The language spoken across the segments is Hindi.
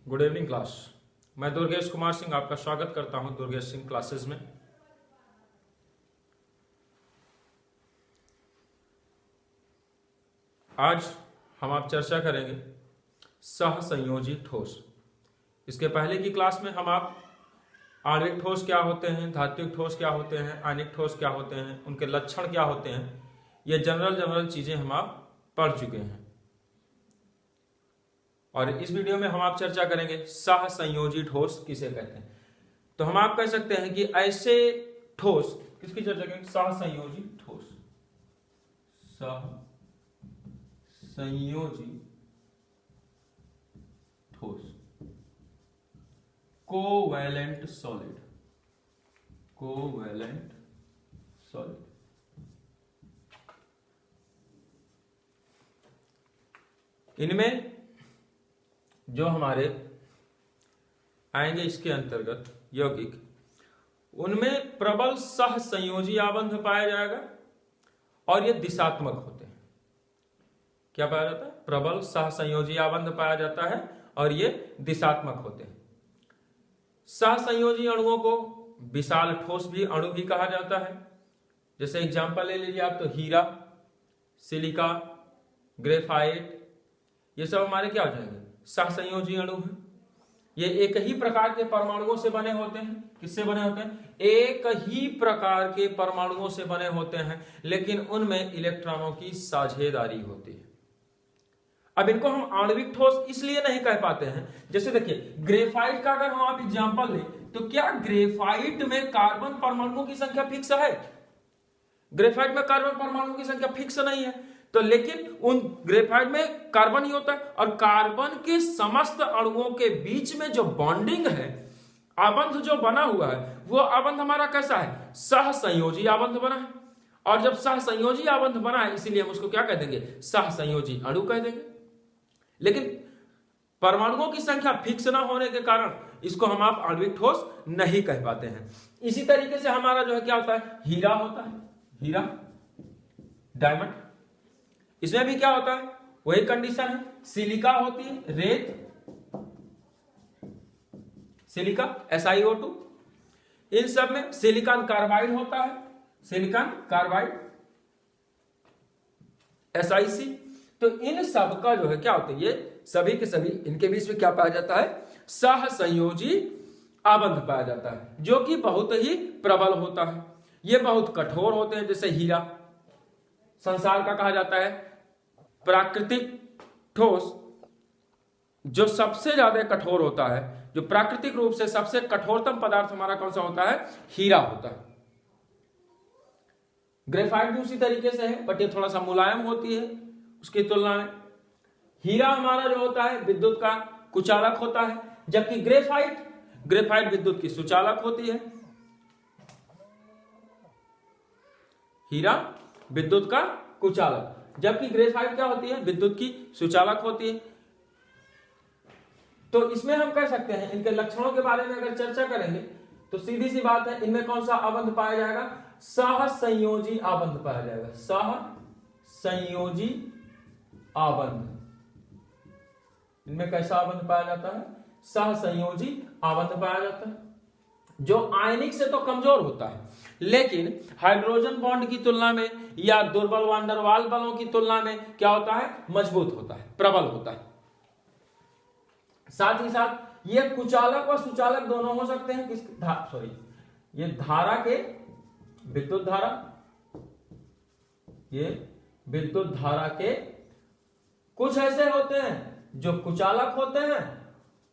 Good evening class. मैं दुर्गेश कुमार सिंह आपका स्वागत करता हूं दुर्गेश सिंह क्लासेस में। आज हम आप चर्चा करेंगे सहसंयोजी ठोस। इसके पहले की क्लास में हम आप आणविक ठोस क्या होते हैं, धात्विक ठोस क्या होते हैं, आयनिक ठोस क्या होते हैं, उनके लक्षण क्या होते हैं, ये जनरल चीजें हम आप पढ़ चुके हैं। और इस वीडियो में हम आप चर्चा करेंगे सहसंयोजी ठोस किसे कहते हैं। तो हम आप कह सकते हैं कि ऐसे ठोस किसकी चर्चा करेंगे, सहसंयोजी ठोस। सहसंयोजी ठोस, कोवैलेंट सॉलिड, कोवैलेंट सॉलिड। इनमें जो हमारे आएंगे इसके अंतर्गत यौगिक, उनमें प्रबल सहसंयोजी आबंध पाया जाएगा और ये दिशात्मक होते हैं। क्या पाया जाता है? प्रबल सहसंयोजी आबंध पाया जाता है और ये दिशात्मक होते हैं। सहसंयोजी अणुओं को विशाल ठोस भी अणु भी कहा जाता है। जैसे एग्जांपल ले लीजिए आप, तो हीरा, सिलिका, ग्रेफाइट, ये सब हमारे क्या हो जाएंगे, सहसंयोजी अणु हैं। ये एक ही प्रकार के परमाणुओं से बने होते हैं। किससे बने होते हैं? एक ही प्रकार के परमाणुओं से बने होते हैं, लेकिन उनमें इलेक्ट्रॉनों की साझेदारी होती है। अब इनको हम आणविक ठोस इसलिए नहीं कह पाते हैं। जैसे देखिए, ग्रेफाइट का अगर हम आप एग्जांपल लें, तो क्या ग्रेफाइट में कार्बन परमाणुओं की संख्या फिक्स है? ग्रेफाइट में कार्बन परमाणुओं की संख्या फिक्स नहीं है। तो लेकिन उन ग्रेफाइट में कार्बन ही होता है, और कार्बन के समस्त अणुओं के बीच में जो बॉन्डिंग है, आबंध जो बना हुआ है, वो आबंध हमारा कैसा है? सहसंयोजी आबंध बना है। और जब सहसंयोजी आबंध बना है, इसीलिए हम उसको क्या कह देंगे? सहसंयोजी अणु कह देंगे। लेकिन परमाणुओं की संख्या फिक्स ना होने के कारण इसको हम आप आणविक ठोस नहीं कह पाते हैं। इसी तरीके से हमारा जो है क्या होता है, हीरा होता है, हीरा, डायमंड, इसमें भी क्या होता है, वही कंडीशन है। सिलिका होती है, रेत, सिलिका SiO2, इन सब में सिलिकॉन कार्बाइड होता है, सिलिकॉन कार्बाइड SiC। तो इन सब का जो है क्या होता है, ये सभी के सभी इनके बीच में क्या पाया जाता है? सहसंयोजी आबंध पाया जाता है, जो कि बहुत ही प्रबल होता है। ये बहुत कठोर होते हैं। जैसे हीरा संसार का कहा जाता है प्राकृतिक ठोस, जो सबसे ज्यादा कठोर होता है, जो प्राकृतिक रूप से सबसे कठोरतम पदार्थ हमारा कौन सा होता है? हीरा होता है। ग्रेफाइट भी उसी तरीके से है, बट ये थोड़ा सा मुलायम होती है उसकी तुलना में। हीरा हमारा जो होता है विद्युत का कुचालक होता है, जबकि ग्रेफाइट विद्युत की सुचालक होती है। हीरा विद्युत का कुचालक, जबकि ग्रेफाइट क्या होती है? विद्युत की सुचालक होती है। तो इसमें हम कह सकते हैं, इनके लक्षणों के बारे में अगर चर्चा करेंगे तो सीधी सी बात है, इनमें कौन सा आबंध पाया जाएगा? सहसंयोजी आबंध पाया जाएगा। सहसंयोजी आबंध, इनमें कैसा आबंध पाया जाता है? सहसंयोजी आबंध पाया जाता है, जो आयनिक से तो कमजोर होता है, लेकिन हाइड्रोजन बॉन्ड की तुलना में या दुर्बल वान डर वाल बलों की तुलना में क्या होता है? मजबूत होता है, प्रबल होता है। साथ ही साथ ये कुचालक और सुचालक दोनों हो सकते हैं। ये धारा के, विद्युत धारा, ये विद्युत धारा के कुछ ऐसे होते हैं जो कुचालक होते हैं,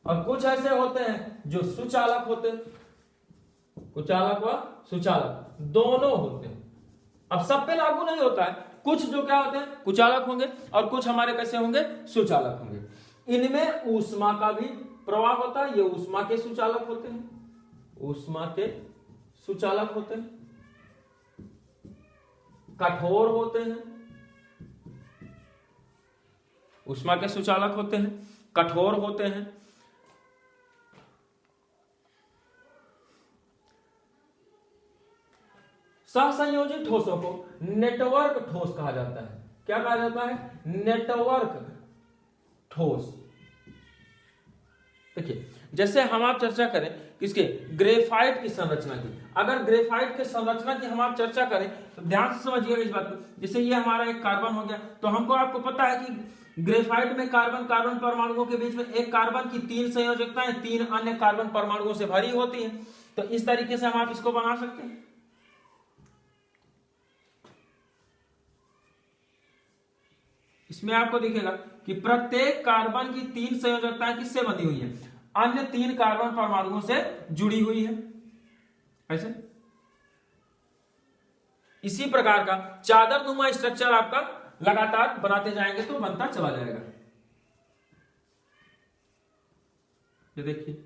और कुछ ऐसे होते हैं जो सुचालक होते हैं। कुचालक व सुचालक दोनों होते हैं। अब सब पे लागू नहीं होता है। कुछ जो क्या होते हैं, कुचालक होंगे, और कुछ हमारे कैसे होंगे? सुचालक होंगे। इनमें ऊष्मा का भी प्रवाह होता है। ये ऊष्मा के सुचालक होते हैं, ऊष्मा के सुचालक होते हैं, कठोर होते हैं, ऊष्मा के सुचालक होते हैं, कठोर होते हैं। सहसंयोजी ठोसों को नेटवर्क ठोस कहा जाता है। क्या कहा जाता है? नेटवर्क ठोस। देखिए जैसे हम आप चर्चा करें किसके, ग्रेफाइट की संरचना की। अगर ग्रेफाइट के संरचना की हम आप चर्चा करें तो ध्यान से समझिएगा इस बात को। जैसे ये हमारा एक कार्बन हो गया, तो हमको आपको पता है कि ग्रेफाइट में कार्बन कार्बन परमाणुओं के बीच में एक कार्बन की 3 संयोजकताएं 3 अन्य कार्बन परमाणुओं से भरी होती है। तो इस तरीके से हम आप इसको बना सकते हैं। इसमें आपको दिखेगा कि प्रत्येक कार्बन की 3 संयोजकताएं किससे बंधी हुई है, अन्य 3 कार्बन परमाणुओं से जुड़ी हुई है। ऐसे इसी प्रकार का चादरनुमा स्ट्रक्चर आपका लगातार बनाते जाएंगे तो बनता चला जाएगा। ये देखिए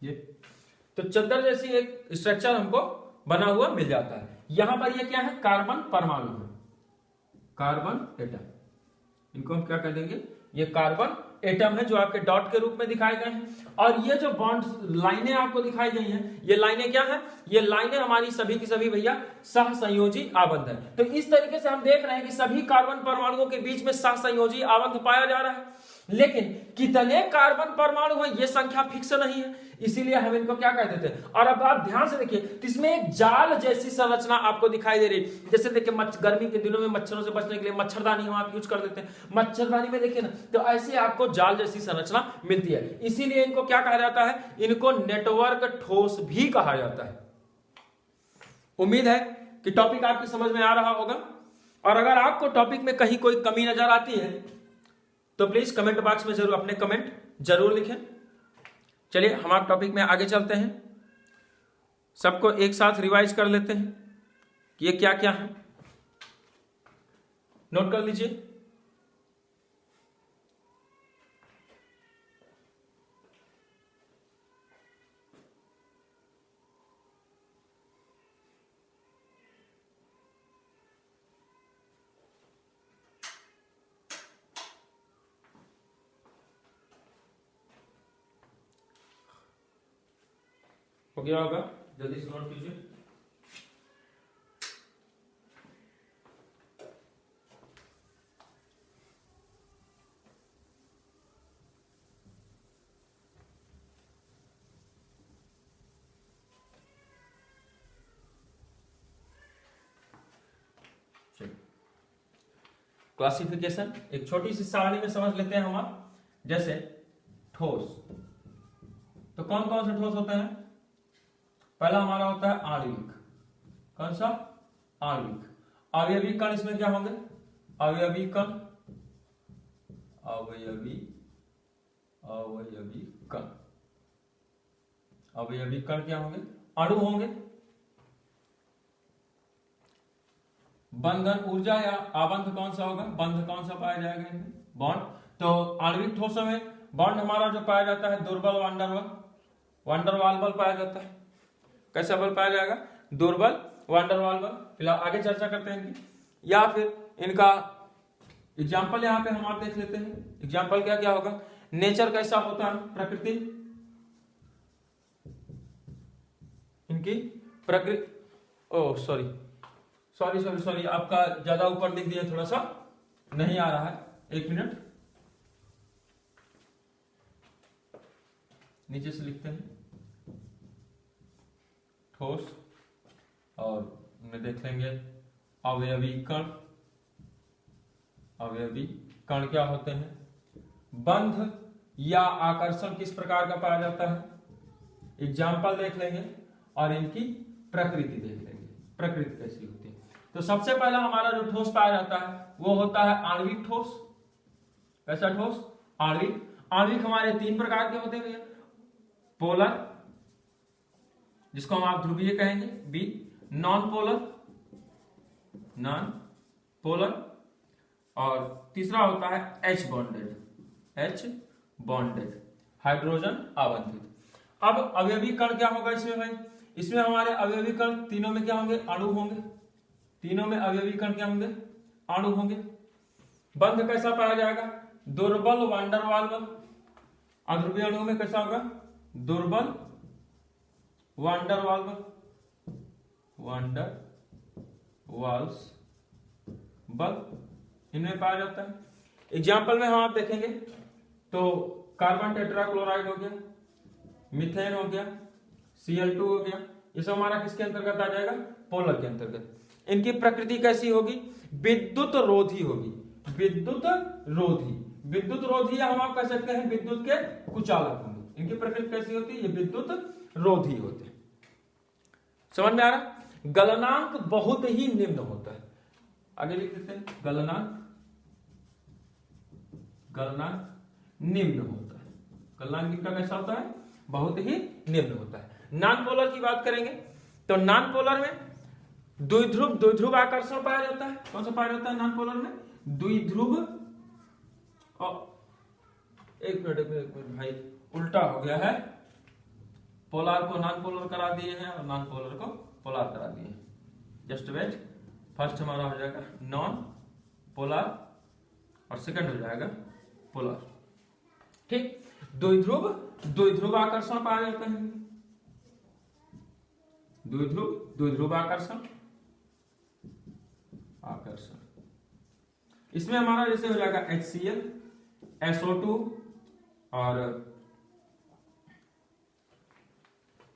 ये तो चद्दर जैसी एक स्ट्रक्चर हमको बना हुआ मिल जाता है। यहां पर ये क्या है, कार्बन परमाणु है, कार्बन एटम। इनको हम क्या कह देंगे, ये कार्बन एटम है जो आपके डॉट के रूप में दिखाए गए हैं। और ये जो बॉन्ड लाइनें आपको दिखाई गई हैं, ये लाइनें क्या हैं, ये लाइनें हमारी सभी की सभी भैया सहसंयोजी आबंध है। तो इस तरीके से हम देख रहे हैं कि सभी कार्बन परमाणुओं के बीच में सहसंयोजी आबंध पाया जा रहा है। लेकिन कितने कार्बन परमाणु हैं ये संख्या फिक्स नहीं है, इसीलिए हम इनको क्या कह देते हैं। और अब आप ध्यान से देखिए, इसमें एक जाल जैसी संरचना आपको दिखाई दे रही है। जैसे देखिए गर्मी के दिनों में मच्छरों से बचने के लिए मच्छरदानी हम आप यूज कर देते हैं, मच्छरदानी में देखिए ना, तो ऐसे आपको जाल जैसी संरचना मिलती है। इसीलिए इनको क्या कहा जाता है, इनको नेटवर्क ठोस भी कहा जाता है। उम्मीद है कि टॉपिक आपकी समझ में आ रहा होगा। और अगर आपको टॉपिक में कहीं कोई कमी नजर आती है तो प्लीज कमेंट बॉक्स में जरूर अपने कमेंट जरूर लिखें। चलिए हम आप टॉपिक में आगे चलते हैं, सबको एक साथ रिवाइज कर लेते हैं कि ये क्या क्या है, नोट कर लीजिए। हो गया होगा, जल्दी से नोट कीजिए। क्लासिफिकेशन एक छोटी सी सारणी में समझ लेते हैं हम आप। जैसे ठोस, तो कौन कौन से ठोस होते हैं, पहला हमारा होता है आणविक। कौन सा, आणविक। अवयवी कण इसमें क्या होंगे, अवयवी कण, अवयवी कण, अवयवी कण क्या होंगे, अणु होंगे। बंधन ऊर्जा या आबंध कौन सा होगा, बंध कौन सा पाया जाएगा इनमें, बॉन्ड। तो आणविक ठोसों में बॉन्ड हमारा जो पाया जाता है दुर्बल वांडरवाल बल पाया जाता है। कैसा बल पाया जाएगा, दुर्बल वांडरवाल बल। फिलहाल आगे चर्चा करते हैं इनकी, या फिर इनका एग्जाम्पल यहाँ पे हम आप देख लेते हैं। एग्जाम्पल क्या क्या होगा, नेचर कैसा होता है, प्रकृति, इनकी प्रकृति, ओ सॉरी आपका ज्यादा ऊपर लिख दिया, थोड़ा सा नहीं आ रहा है, एक मिनट नीचे से लिखते हैं। ठोस, और उनमें देख लेंगे अवयवी कण। अवयवी कण क्या होते हैं, बंध या आकर्षण किस प्रकार का पाया जाता है, एग्जाम्पल देख लेंगे, और इनकी प्रकृति देख लेंगे, प्रकृति कैसी होती है। तो सबसे पहला हमारा जो ठोस पाया जाता है वो होता है आणविक ठोस। कैसा ठोस, आणविक। आणविक हमारे 3 प्रकार के होते हैं, पोलर, जिसको हम आप ध्रुवीय कहेंगे, बी, नॉन पोलर, और तीसरा होता है एच बॉन्डेड, हाइड्रोजन आवंटित। अब अवयवी कण क्या होगा इसमें भाई, इसमें हमारे अवयवी कण तीनों में क्या होंगे, अणु होंगे। तीनों में अवयवी कण क्या होंगे, अणु होंगे। बंध कैसा पाया जाएगा, दुर्बल वांडर वाल बल। अध्रुवीय अणुओं में कैसा होगा, दुर्बल वांडर वाल बल, वांडर वाल्स बल इनमें पाया जाता है। एग्जाम्पल में हम आप देखेंगे तो कार्बन टेट्राक्लोराइड हो गया, मीथेन हो गया, Cl2 हो गया, ये सब हमारा किसके अंतर्गत आ जाएगा, पोलर के अंतर्गत। इनकी प्रकृति कैसी होगी, विद्युत रोधी होगी, विद्युत रोधी। विद्युत रोधी या हम आप कह सकते हैं विद्युत के कुचालक होंगे। इनकी प्रकृति कैसी होती है, ये विद्युत रोधी होते हैं। समझ में आ रहा, गलनांक बहुत ही निम्न होता है। आगे लिख देते हैं, गलनांक, गलनांक निम्न होता है। गलनांक इनका कैसा होता है, बहुत ही निम्न होता है। नॉन पोलर की बात करेंगे तो नॉन पोलर में द्विध्रुव, द्विध्रुव आकर्षण पाया जाता है। कौन सा पाया जाता है नॉन पोलर में, द्विध्रुव। एक मिनट भाई, उल्टा हो गया है, पोलर को नॉन पोलर करा दिए हैं और नॉन पोलर को पोलर करा दिए हैं। जस्ट वेट, फर्स्ट हमारा हो जाएगा नॉन पोलर और सेकंड हो जाएगा पोलर। ठीक, द्विध्रुव, द्विध्रुव आकर्षण पाया जाता है। द्विध्रुव, द्विध्रुव आकर्षण, आकर्षण इसमें हमारा जैसे हो जाएगा HCl, SO2 और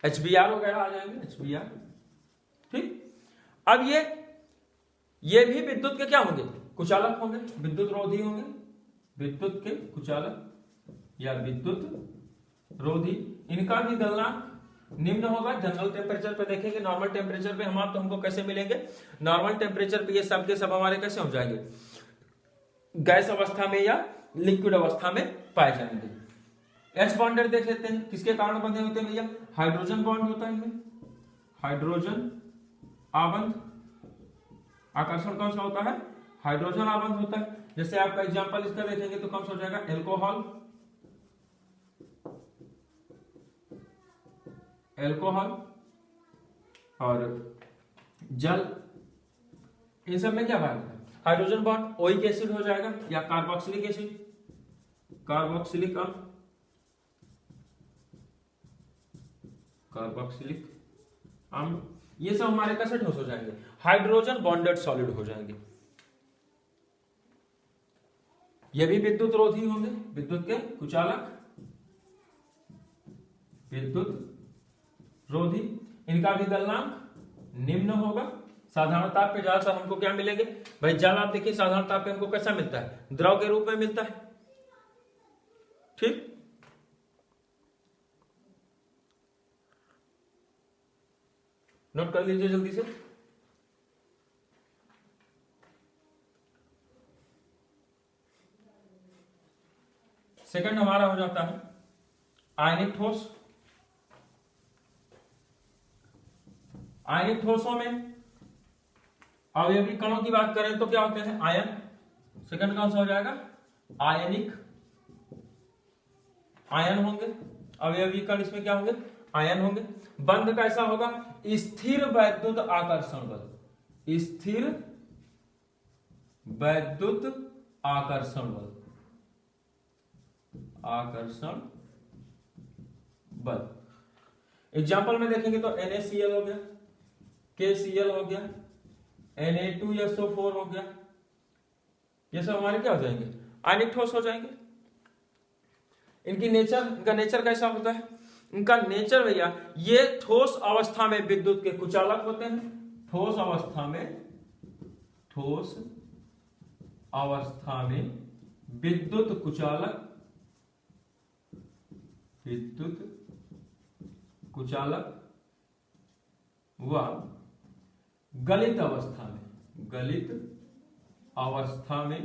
HBr वगैरह आ जाएंगे, HBr। ठीक, अब ये भी विद्युत के क्या होंगे, कुचालक होंगे, विद्युत रोधी होंगे, विद्युत के कुचालक या विद्युत रोधी। इनका भी गलनांक निम्न होगा। जनरल टेम्परेचर पे देखेंगे, नॉर्मल टेम्परेचर पे हम आप तो हमको कैसे मिलेंगे, नॉर्मल टेम्परेचर पे ये सब के सब हमारे कैसे हो जाएंगे, गैस अवस्था में या लिक्विड अवस्था में पाए जाएंगे। H बॉन्डेड देख लेते हैं, किसके कारण बंधे होते हैं भैया, हाइड्रोजन बॉन्ड होता है इनमें, हाइड्रोजन आबंध। आकर्षण कौन सा होता है, हाइड्रोजन आबंध होता है। जैसे आपका एग्जांपल इसका देखेंगे तो कौन सा हो जाएगा, एल्कोहल, एल्कोहल और जल। इन सब में क्या बात है, हाइड्रोजन बॉन्ड। ओइक एसिड हो जाएगा या कार्बोक्सिलिक एसिड, कार्बोक्सिलिक अम्ल, कार्बोक्सिलिक अम्ल। ये सब हमारे कैसे ठोस हो जाएंगे, हाइड्रोजन बॉन्डेड सॉलिड हो जाएंगे। ये भी विद्युत रोधी होंगे, विद्युत के कुचालक, विद्युत रोधी। इनका भी गलनांक निम्न होगा। साधारण ताप पे ज्यादातर हमको क्या मिलेंगे भाई, जल आप देखिए साधारण ताप पे हमको कैसा मिलता है, द्रव के रूप में मिलता है। ठीक, नोट कर लीजिए जल्दी से। सेकंड हमारा हो जाता है आयनिक ठोस। आयनिक ठोसों में अवयवी कणों की बात करें तो क्या होते हैं, आयन। सेकंड कौन सा हो जाएगा, आयनिक, आयन होंगे। अवयवी कण इसमें क्या होंगे, आयन होंगे। बंध कैसा होगा, स्थिर वैद्युत आकर्षण बल, स्थिर वैद्युत आकर्षण बल, आकर्षण बल। एग्जाम्पल में देखेंगे तो NaCl हो गया, KCl हो गया, Na2SO4 हो गया। ये सब हमारे क्या हो जाएंगे, आयनिक ठोस हो जाएंगे। इनकी नेचर, इनका नेचर कैसा होता है, इनका नेचर भैया ये ठोस अवस्था में विद्युत के कुचालक होते हैं। ठोस अवस्था में, ठोस अवस्था में विद्युत कुचालक, विद्युत कुचालक व गलित अवस्था में, गलित अवस्था में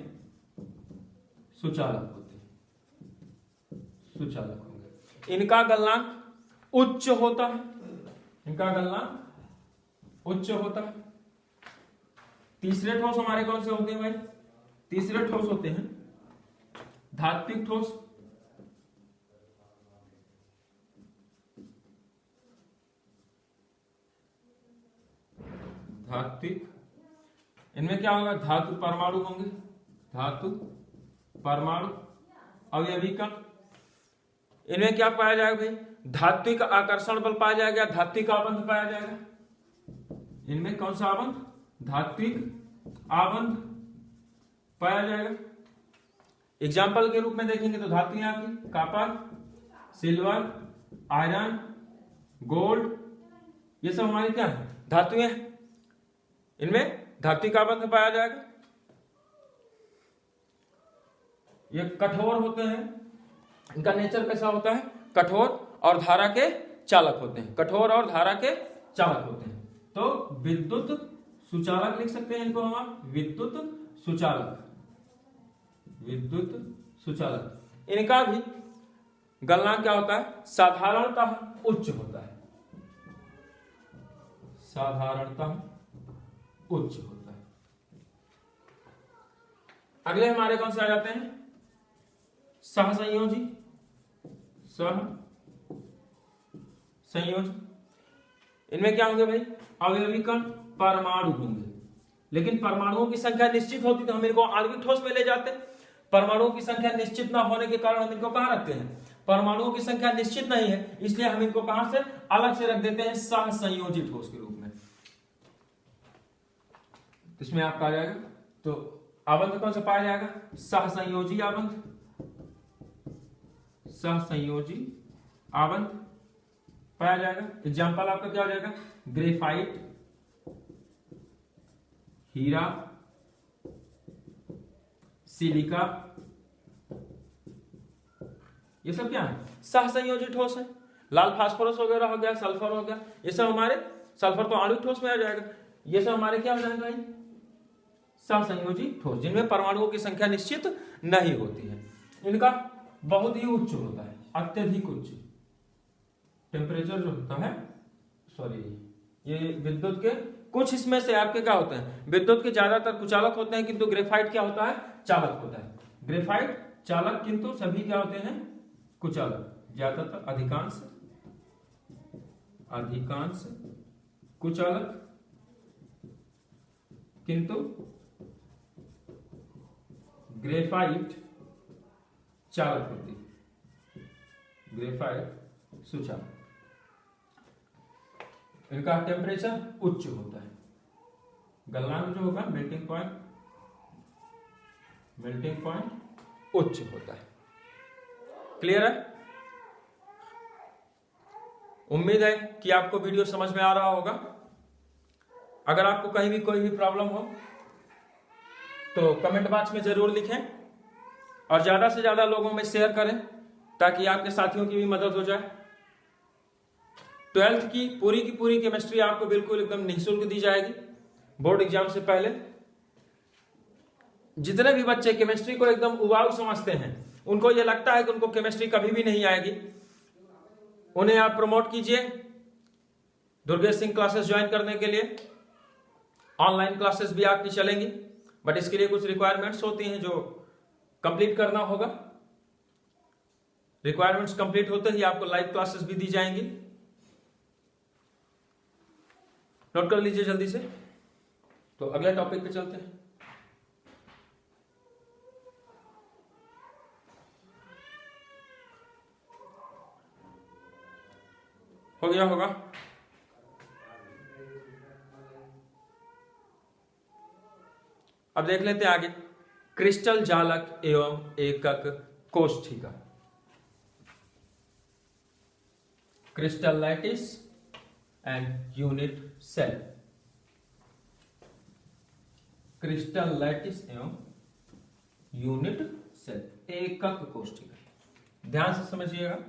सुचालक होते हैं, सुचालक होंगे। इनका गलनांक उच्च होता है, इनका गलनांक उच्च होता है। तीसरे ठोस हमारे कौन से होते हैं भाई, तीसरे ठोस होते हैं धात्विक ठोस। धात्विक। इनमें क्या होगा, धातु परमाणु होंगे, धातु परमाणु अवयवी कण। इनमें क्या पाया जाएगा भाई, धात्विक आकर्षण बल पाया जाएगा, धात्विक आबंध पाया जाएगा। इनमें कौन सा आबंध, धात्विक आबंध पाया जाएगा। एग्जाम्पल के रूप में देखेंगे तो धातुएं आपकी कॉपर, सिल्वर, आयरन, गोल्ड, ये सब हमारी क्या है, धातुएं हैं। इनमें धात्विक आबंध पाया जाएगा। ये कठोर होते हैं, इनका नेचर कैसा होता है, कठोर और धारा के चालक होते हैं, कठोर और धारा के चालक होते हैं। तो विद्युत सुचालक लिख सकते हैं इनको हम, विद्युत सुचालक, विद्युत सुचालक। इनका भी गलनांक क्या होता है, साधारणतः उच्च होता है, साधारणतः उच्च होता है। अगले हमारे कौन से आ जाते हैं, सहसंयोजी, सहसंयोजी। इनमें क्या होंगे भाई, अवयवी कण परमाणु होंगे, लेकिन परमाणुओं की संख्या निश्चित होती तो हम इनको आणविक ठोस में ले जाते। परमाणुओं की संख्या निश्चित ना होने के कारण हम इनको कहां रखते हैं, परमाणुओं की संख्या निश्चित नहीं है, इसलिए हम इनको कहां से अलग से रख देते हैं, सहसंयोजी ठोस के रूप में। इसमें आपका आ जाएगा, तो आबंध कौन सा पाया जाएगा, सहसंयोजी आबंध, सहसंयोजी आबंध पाया जाएगा। एग्जाम्पल आपका क्या हो जाएगा, ग्रेफाइट, हीरा, सिलिका, ये सब क्या है, सहसंयोजी ठोस है। लाल फास्फोरस वगैरह हो गया, सल्फर हो गया, ये सब हमारे, सल्फर तो आणविक ठोस में आ जाएगा, ये सब हमारे क्या हो जाएगा भाई, सहसंयोजी ठोस, जिनमें परमाणुओं की संख्या निश्चित नहीं होती है। इनका बहुत ही उच्च होता है, अत्यधिक उच्च टेम्परेचर जो होता है, सॉरी ये विद्युत के कुछ इसमें से आपके क्या होते हैं, विद्युत के ज्यादातर कुचालक होते हैं, किंतु ग्रेफाइट क्या होता है, चालक होता है। ग्रेफाइट चालक, किंतु सभी क्या होते हैं, कुचालक, ज्यादातर, अधिकांश, अधिकांश कुचालक, किंतु ग्रेफाइट चालक होती है, ग्रेफाइट सुचालक। इनका टेम्परेचर उच्च होता है, गलनांक जो होगा, मेल्टिंग पॉइंट, मेल्टिंग पॉइंट उच्च होता है। क्लियर है? उम्मीद है कि आपको वीडियो समझ में आ रहा होगा। अगर आपको कहीं भी कोई भी प्रॉब्लम हो तो कमेंट बॉक्स में जरूर लिखें और ज्यादा से ज्यादा लोगों में शेयर करें ताकि आपके साथियों की भी मदद हो जाए। 12th की पूरी केमिस्ट्री आपको बिल्कुल एकदम निःशुल्क दी जाएगी बोर्ड एग्जाम से पहले। जितने भी बच्चे केमिस्ट्री को एकदम उबाऊ समझते हैं, उनको ये लगता है कि उनको केमिस्ट्री कभी भी नहीं आएगी, उन्हें आप प्रमोट कीजिए दुर्गेश सिंह क्लासेस ज्वाइन करने के लिए। ऑनलाइन क्लासेस भी आपकी चलेंगी, बट इसके लिए कुछ रिक्वायरमेंट्स होती हैं जो कंप्लीट करना होगा। रिक्वायरमेंट्स कंप्लीट होते ही आपको लाइव क्लासेस भी दी जाएंगी। नोट कर लीजिए जल्दी से। तो अगले टॉपिक पे चलते हैं। हो गया होगा? अब देख लेते हैं आगे, क्रिस्टल जालक एवं एकक कोष्ठिका। Crystal lattice and unit cell. Crystal lattice एवं यूनिट सेल, एकक कोष्ठिका। ध्यान से समझिएगा।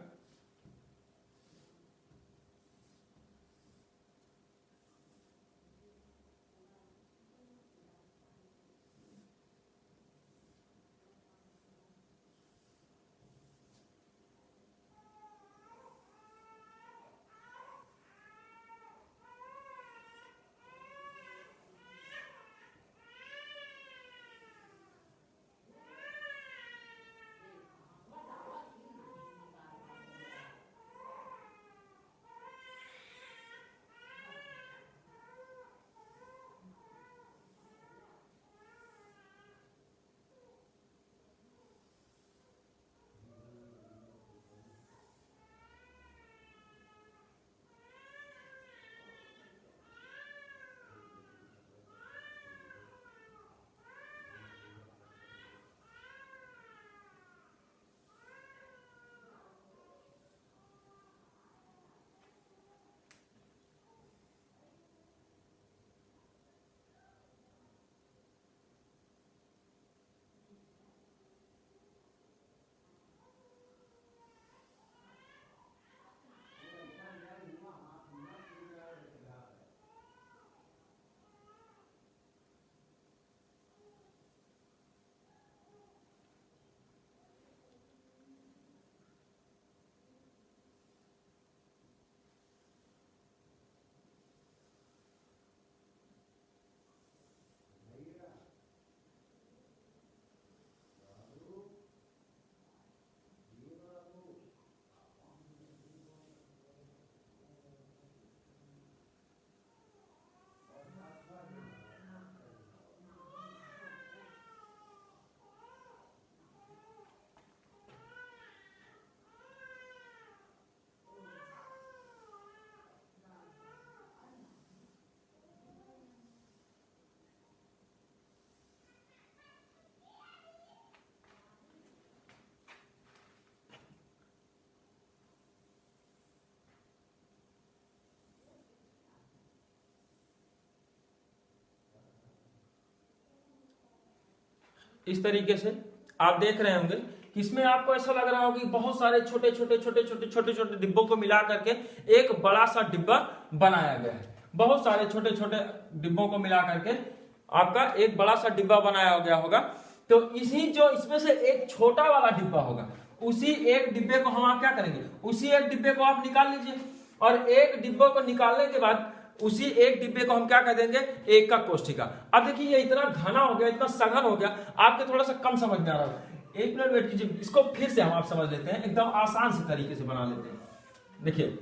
इस तरीके से आप देख रहे होंगे कि इसमें आपको ऐसा लग रहा होगा कि बहुत सारे छोटे छोटे डिब्बों को मिला करके एक बड़ा सा डिब्बा बनाया गया है। बहुत सारे छोटे छोटे डिब्बों को मिला करके आपका एक बड़ा सा डिब्बा बनाया गया होगा। तो इसी जो इसमें से एक छोटा वाला डिब्बा होगा, उसी एक डिब्बे को हम आप क्या करेंगे, उसी एक डिब्बे को आप निकाल लीजिए और एक डिब्बे को निकालने के बाद उसी एक डिब्बे को हम क्या कह देंगे, एकक कोष्ठिका। अब देखिए ये इतना घना हो गया, इतना सघन हो गया, आपके थोड़ा सा कम समझ में आ रहा है। एक मिनट वेट कीजिए, इसको फिर से हम आप समझ लेते हैं, एकदम आसान से तरीके से बना लेते हैं। देखिए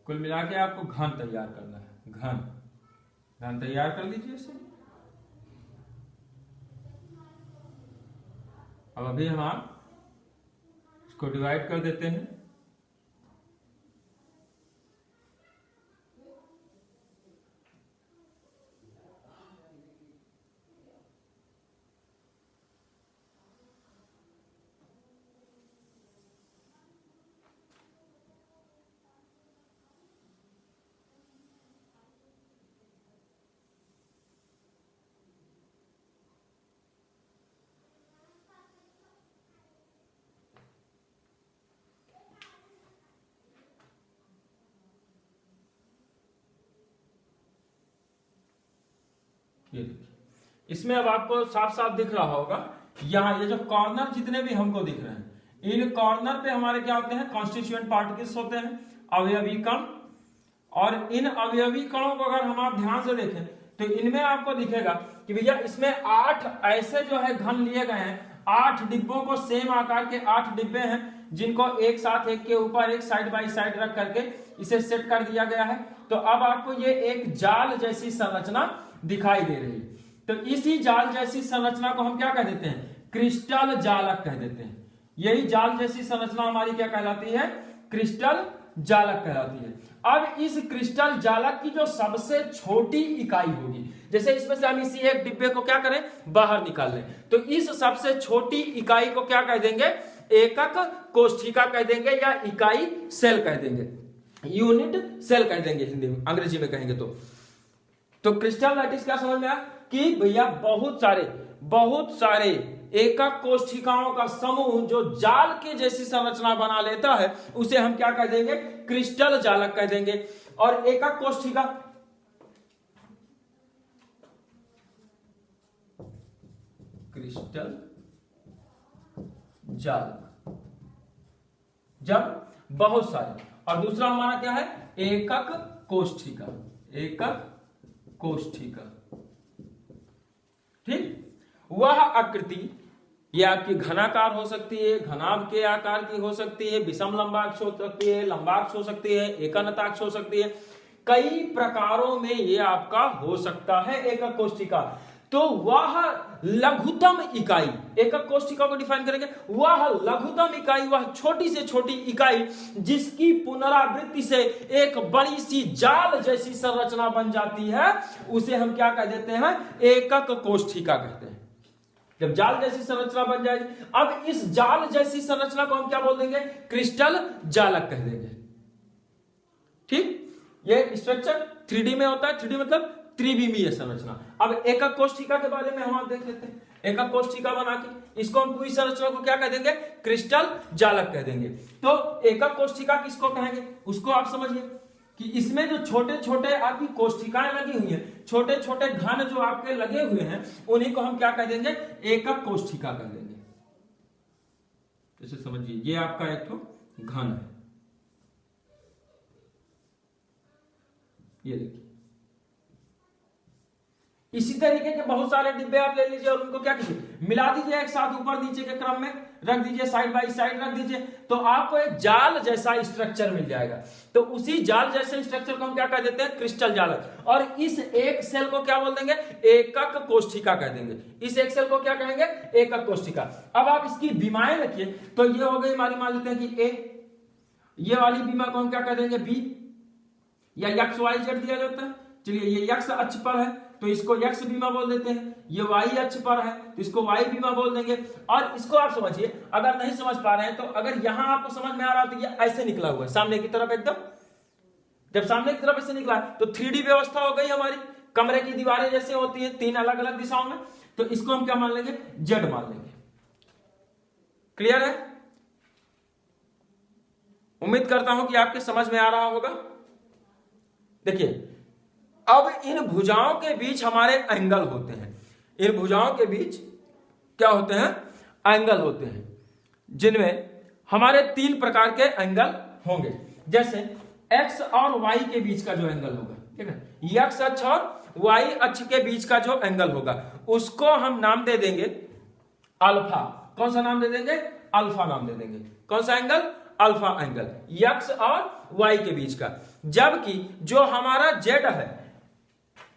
कुल मिला के आपको घन तैयार करना है, घन तैयार कर लीजिए इसे। अब अभी हम आप इसको डिवाइड कर देते हैं। ये देखिए, इसमें अब आपको साफ साफ दिख रहा होगा, यहाँ ये जो कॉर्नर जितने भी हमको दिख रहे हैं, इन कॉर्नर पे हमारे क्या होते हैं, कॉन्स्टिट्यूएंट पार्टिकल्स होते हैं, अवयवी कण। और इन अवयवी कणों को अगर हम आप ध्यान से देखें तो इनमें आपको दिखेगा कि भैया इसमें 8 ऐसे जो है घन लिए गए हैं, 8 डिब्बों को सेम आकार के 8 डिब्बे हैं, जिनको एक साथ एक के ऊपर एक साइड बाई साइड रख करके इसे सेट कर दिया गया है। तो अब आपको ये एक जाल जैसी संरचना दिखाई दे रही है। तो इसी जाल जैसी संरचना को हम क्या कह देते हैं, क्रिस्टल जालक कह देते हैं। यही जाल जैसी संरचना हमारी क्या कहलाती है, क्रिस्टल जालक कहलाती है। अब इस क्रिस्टल जालक की जो सबसे छोटी इकाई होगी, जैसे इसमें से हम इसी एक डिब्बे को क्या करें, बाहर निकाल लें, तो इस सबसे छोटी इकाई को क्या कह देंगे, एकक कोष्ठिका कह देंगे, या इकाई सेल कह देंगे, यूनिट सेल कह देंगे हिंदी में, अंग्रेजी में कहेंगे तो क्रिस्टल लैटिस क्या समझ में आया कि भैया बहुत सारे एकक कोष्ठिकाओं का समूह जो जाल के जैसी संरचना बना लेता है, उसे हम क्या कह देंगे, क्रिस्टल जालक कह देंगे। और एकक कोष्ठिका क्रिस्टल जालक जब बहुत सारे, और दूसरा हमारा क्या है, एकक कोष्ठिका, एकक कोष्ठिका। ठीक, वह आकृति ये आपकी घनाकार हो सकती है, घनाभ के आकार की हो सकती है, विषम लंबाक्ष हो सकती है, लंबाक्ष हो सकती है, एकनताक्ष हो सकती है, कई प्रकारों में ये आपका हो सकता है एकक कोष्ठिका। तो वह लघुतम इकाई, एकक कोष्ठिका को डिफाइन करेंगे, वह लघुतम इकाई, वह छोटी से छोटी इकाई जिसकी पुनरावृत्ति से एक बड़ी सी जाल जैसी संरचना बन जाती है, उसे हम क्या कह देते हैं, एकक कोष्ठिका कहते हैं। जब जाल जैसी संरचना बन जाएगी, अब इस जाल जैसी संरचना को हम क्या बोल देंगे, क्रिस्टल जालक कह देंगे। ठीक, ये स्ट्रक्चर 3D में होता है, 3D मतलब त्रिविमीय संरचना। अब एकक कोष्ठिका के बारे में हम आप देख लेते हैं। एकक कोष्ठिका बना के इसको हम पूरी संरचना को क्या कह देंगे, क्रिस्टल जालक कह देंगे। तो एकक कोष्ठिका किसको कहेंगे, उसको आप समझिए कि इसमें जो छोटे छोटे आपकी कोष्ठिकाएं लगी हुई हैं, छोटे छोटे घन जो आपके लगे हुए हैं, उन्हीं को हम क्या कह देंगे, एकक कोष्ठिका कह देंगे। जैसे समझिए ये आपका एक तो घन है, ये देखिए। इसी तरीके के बहुत सारे डिब्बे आप ले लीजिए और उनको क्या कीजिए, मिला दीजिए एक साथ ऊपर नीचे के क्रम में। रख दीजिए, साइड बाई साइड रख दीजिए, तो आपको एक जाल जैसा स्ट्रक्चर मिल जाएगा। तो उसी जाल जैसे स्ट्रक्चर को हम क्या कह देते हैं, क्रिस्टल जालक। और इस एक सेल को क्या बोल देंगे, एकक कोशिका कह देंगे। इस एक सेल को क्या कहेंगे, एकक कोशिका। अब आप इसकी बीमाएं रखिए, तो ये हो गई हमारी, मान लेते हैं कि ए, ये वाली बीमा को हम क्या कह देंगे, बी, या एक्स वाई जेड दिया जाता है। चलिए ये एक्स अक्ष पर है तो इसको एक्स बीमा बोल देते हैं, ये वाई अक्ष पर है तो इसको वाई बीमा बोल देंगे। और इसको आप समझिए, अगर नहीं समझ पा रहे हैं तो अगर यहां आपको समझ में आ रहा है तो ये ऐसे निकला हुआ है सामने की तरफ एकदम, जब सामने की तरफ ऐसे निकला तो 3D व्यवस्था हो गई हमारी, कमरे की दीवारें जैसे होती है 3 अलग अलग दिशाओं में, तो इसको हम क्या मान लेंगे, जेड मान लेंगे। क्लियर है? उम्मीद करता हूं कि आपके समझ में आ रहा होगा। देखिए अब इन भुजाओं के बीच हमारे एंगल होते हैं, इन भुजाओं के बीच क्या होते हैं, एंगल होते हैं, जिनमें हमारे 3 प्रकार के एंगल होंगे। जैसे एक्स और वाई के बीच का जो एंगल होगा, ठीक है, एक्स अक्ष और वाई अक्ष के बीच का जो एंगल होगा उसको हम नाम दे देंगे अल्फा। कौन सा नाम दे देंगे, अल्फा नाम दे देंगे। कौन सा एंगल, अल्फा एंगल, एक्स और वाई के बीच का। जबकि जो हमारा जेड है,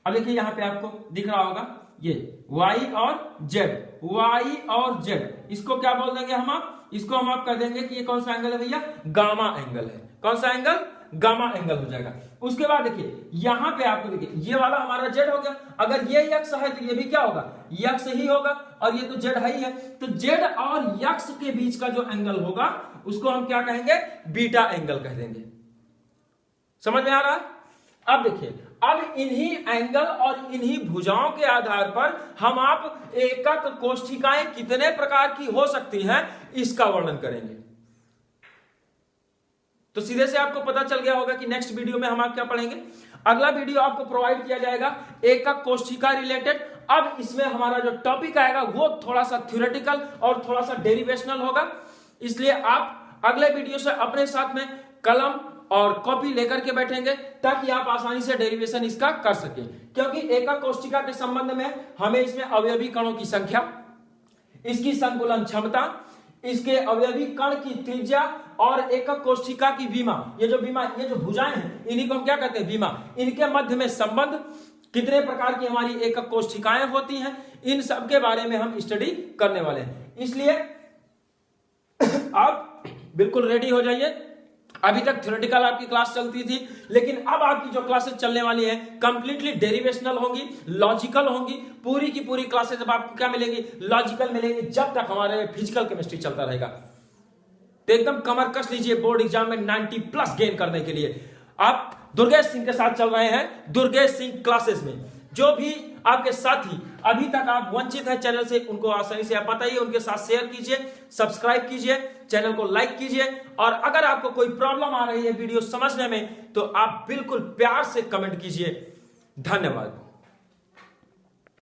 अब देखिए यहां पे आपको दिख रहा होगा ये y और z, y और z, इसको क्या बोल देंगे हम, इसको हम आप कर देंगे कि ये कौन सा एंगल है भैया, गामा एंगल है। कौन सा एंगल, गामा एंगल हो जाएगा। उसके बाद देखिए यहां पे आपको देखिए ये वाला हमारा z हो गया, अगर ये x है तो ये भी क्या होगा, x ही होगा, और ये तो z है ही है, तो z और x के बीच का जो एंगल होगा उसको हम क्या कहेंगे, बीटा एंगल कह देंगे। समझ में आ रहा है? अब देखिए, अब इन्हीं एंगल और इन्हीं भुजाओं के आधार पर हम आप एकक कोशिकाएं कितने प्रकार की हो सकती हैं इसका वर्णन करेंगे। तो सीधे से आपको पता चल गया होगा कि नेक्स्ट वीडियो में हम आप क्या पढ़ेंगे। अगला वीडियो आपको प्रोवाइड किया जाएगा एकक कोशिका रिलेटेड। अब इसमें हमारा जो टॉपिक आएगा वो थोड़ा सा थ्योरेटिकल और थोड़ा सा डेरिवेशनल होगा, इसलिए आप अगले वीडियो से अपने साथ में कलम और कॉपी लेकर के बैठेंगे ताकि आप आसानी से डेरिवेशन इसका कर सकें। क्योंकि एकक कोशिका के संबंध में हमें इसमें अवयवी कणों की संख्या, इसकी संकुलन क्षमता, इसके अवयवी कण की त्रिज्या और एकक कोशिका की विमा, ये जो भुजाएं हैं इन्हीं को हम क्या कहते हैं, विमा, इनके मध्य में संबंध, कितने प्रकार की हमारी एकक कोशिकाएं होती हैं, इन सब के बारे में हम स्टडी करने वाले हैं। इसलिए आप बिल्कुल रेडी हो जाइए। अभी तक थ्योरेटिकल आपकी क्लास चलती थी, लेकिन अब आपकी जो क्लासेस चलने वाली हैं कंप्लीटली डेरिवेशनल होंगी, लॉजिकल होंगी। पूरी की पूरी क्लासेस अब आपको क्या मिलेंगी, लॉजिकल मिलेंगी, जब तक हमारे फिजिकल केमिस्ट्री चलता रहेगा। तो एकदम कमर कस लीजिए बोर्ड एग्जाम में 90+ गेन करने के लिए। आप दुर्गेश सिंह के साथ चल रहे हैं, दुर्गेश सिंह क्लासेस में। जो भी आपके साथी अभी तक आप वंचित हैं चैनल से, उनको आसानी से आप बताइए, उनके साथ शेयर कीजिए, सब्सक्राइब कीजिए, चैनल को लाइक कीजिए। और अगर आपको कोई प्रॉब्लम आ रही है वीडियो समझने में तो आप बिल्कुल प्यार से कमेंट कीजिए। धन्यवाद।